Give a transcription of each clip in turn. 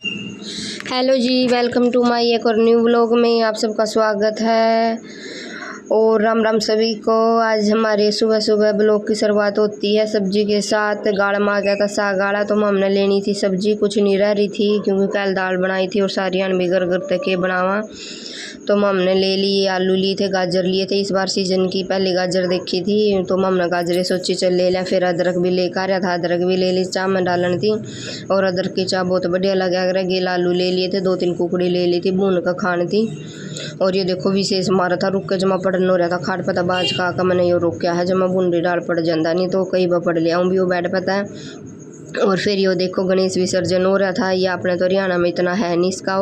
Hello जी, welcome to my एक और न्यू व्लॉग में आप सबका स्वागत है। और राम राम सभी को। आज हमारे सुबह सुबह ब्लॉग की शुरुआत होती है सब्जी के साथ। गाढ़ा में आ गया था साग गाढ़ा, तो हमने लेनी थी सब्जी, कुछ नहीं रह रही थी क्योंकि कल दाल बनाई थी और सारी अन बिगर गर तक के बनावा। तो हमने ले लिए, आलू लिए थे, गाजर लिए थे। इस बार सीजन की पहली गाजर देखी थी तो हमने गाजरें सोची चल ले लें। फिर अदरक भी लेकर आ रहा था, अदरक भी ले ली, चाह में डालनी थी। और अदरक की चाह बहुत बढ़िया लगा कर गेल। आलू ले लिए थे, 2-3 कुकड़ी ले ली थी, भून का खान थी। और ये देखो विशेष मारा था, रुक के जमा पड़न हो रहा था खाट पता बाज का मैंने यो रोकया है जमा बूंदी डाल पड़ जाता, नहीं तो कई बार पड़ लिया हूँ भी वो बैठ पाता है। और फिर यो देखो गणेश विसर्जन हो रहा था। ये अपने तो हरियाणा में इतना है नहीं इसका,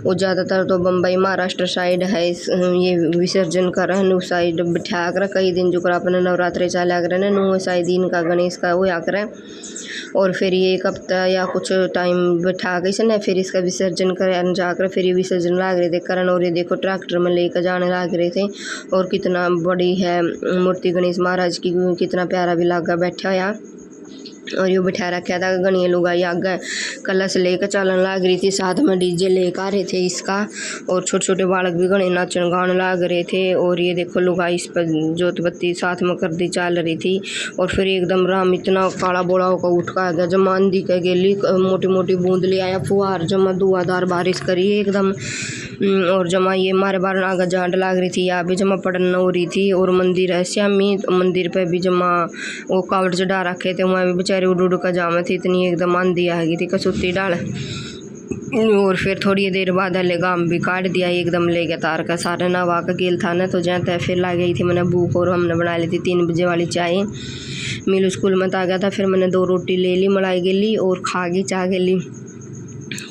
वो ज़्यादातर तो बम्बई महाराष्ट्र साइड है ये विसर्जन कर रहे हैं। नू साइड बिठा कर कई दिन जो कर अपने नवरात्रे चला कर ना, नू साइड दिन का गणेश का वो आ कर। और फिर ये एक हफ्ता या कुछ टाइम बिठा के इसने फिर इसका विसर्जन कर जाकर फिर ये विसर्जन लाग रहे थे करण। और ये देखो ट्रैक्टर में लेकर जाने लाग रहे थे। और कितना बड़ी है मूर्ति गणेश महाराज की, कितना प्यारा भी लगा बैठा या। और यो बिठा रखा था गणिया लुगाई आगे कलश लेकर चलन लाग रही थी, साथ में डीजे लेकर आ रहे थे इसका। और छोटे छोटे बालक भी गणे नाचन गाने लाग रहे थे। और ये देखो लुगाई इस पर जोत बत्ती साथ में कर दी चल रही थी। और फिर एकदम राम इतना काला बोला होकर उठ का आ गया, जमा आंधी का गेली मोटी मोटी बूंद ले आया, फुहार जमा धुआंधार बारिश करी एकदम। और जमा ये मारे बार आगे जांड लाग रही थी, यहाँ भी जमा पड़न हो रही थी। और मंदिर है श्यामी, मंदिर पे भी जमा वो कावड़ चढ़ा रखे थे, वहाँ भी बेचारे उड़ उड़ का जाम थी, इतनी एकदम आंधी आ गई थी कसुती डाल। और फिर थोड़ी देर बाद हले गाम भी काट दिया, एकदम ले गया तार का सारा नवा का गेल था ना, तो जहाँ फिर ला गई थी मैंने भूख। और हमने बना ली थी 3 बजे वाली चाय। मीलू स्कूल में आ गया था, फिर मैंने 2 रोटी ले ली, मलाई गेली और खा गई चाह गेली।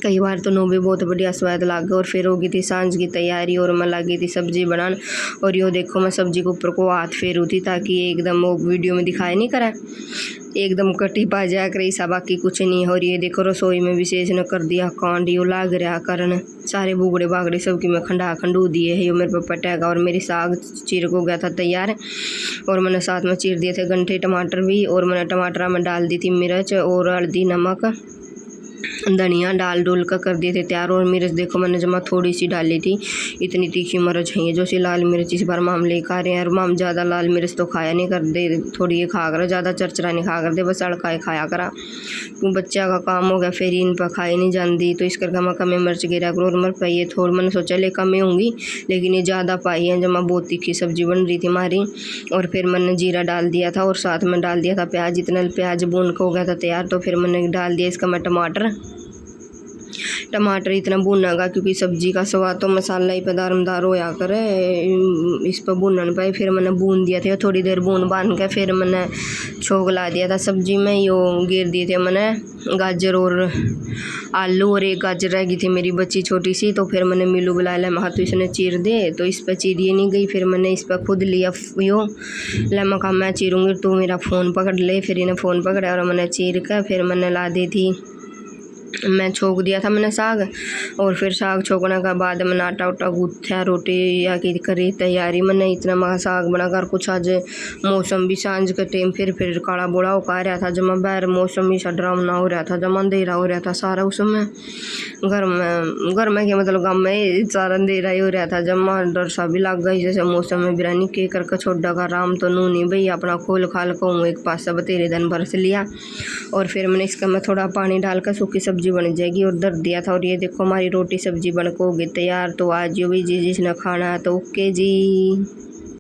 कई बार तो नो भी बहुत बढ़िया स्वाद लग। और फिर हो गई थी सांझ की तैयारी और मैं लगी थी सब्जी बनाने। और यो देखो मैं सब्जी के ऊपर को हाथ फेरू थी ताकि एकदम वो वीडियो में दिखाई नहीं करा, एकदम कटी पा जाया कर ऐसा, बाकी कुछ नहीं। और ये देखो रसोई में विशेष न कर दिया कांड, यो लाग रहा करन सारे बुगड़े बागड़े सबकी मैं खंडा खंडू दिए है। यो मेरे पे पटेगा। और मेरी साग चीर को गया था तैयार। और मैंने साथ में चीर दिए थे गंठे टमाटर भी। और मैंने टमाटर में डाल दी थी मिर्च और हल्दी नमक धनिया डाल डोल कर दिए थे तैयार। और मिर्च देखो मैंने जमा थोड़ी सी डाली थी, इतनी तीखी मिर्च है जो सी लाल मिर्च इस बार माम ले खा रहे हैं। और माम ज़्यादा लाल मिर्च तो खाया नहीं कर दे, थोड़ी ये खा कर, ज़्यादा चरचरा नहीं खा कर दे, बस अड़का खाया करा क्यों बच्चा का काम हो गया फिर इन पर खाई नहीं जाती। तो इस करके मैं कम मिर्च गिरा करो। और मर पाई थोड़ी, मैंने सोचा ले कम होंगी लेकिन ये ज़्यादा पाई है, जमा बहुत तीखी सब्जी बन रही थी हमारी। और फिर मैंने जीरा डाल दिया था और साथ में डाल दिया था प्याज, इतना प्याज भून का हो गया था तैयार। तो फिर मैंने डाल दिया इसका मैं टमाटर इतना भूनागा क्योंकि सब्जी का स्वाद तो मसाला ही पे दारमदार होया करे, इस पर भूनने पाए। फिर मैंने भून दिया था थोड़ी देर भून बांध के, फिर मैंने छोंक ला दिया था सब्जी में। यो गिर दिए थे मैंने गाजर और आलू, और एक गाजर रह गई थी मेरी बच्ची छोटी सी, तो फिर मैंने मिलू बुला लिया, मैं तो इसने चीर दे, तो इस पर चीरिए नहीं गई। फिर मैंने इस पर खुद लिया यो मैं कहा मैं चीरूँगी तो मेरा फ़ोन पकड़ ले। फिर इन्हें फ़ोन पकड़ा और मैंने चीर कर फिर मैंने ला दी थी, मैं छोंक दिया था मैंने साग। और फिर साग छोंकने के बाद मैंने आटा उटा गूँथा रोटी या की करी तैयारी। मैंने इतना महा साग बनाकर कुछ आज मौसम भी सांझ के टाइम फिर काला बोला उका रहा था, जमा बाहर मौसम भी सा डरावना हो रहा था, जमा अंधेरा हो रहा था सारा उसमें। घर में क्या मतलब गाँव में सारा अंधेरा ही हो रहा था, जमा डर सा भी लग गई जैसे मौसम में बिरानी के करके छोड़ा का राम तो नू नहीं भई अपना खोल खाल कहूँ एक पास बतेरे दिन बरस लिया। और फिर मैंने इसका मैं थोड़ा पानी डालकर सूखी सब्जी बन जाएगी और दर दिया था। और ये देखो हमारी रोटी सब्जी बन को हो गई तैयार। तो आज जो भी जिसने खाना है तो ओके जी।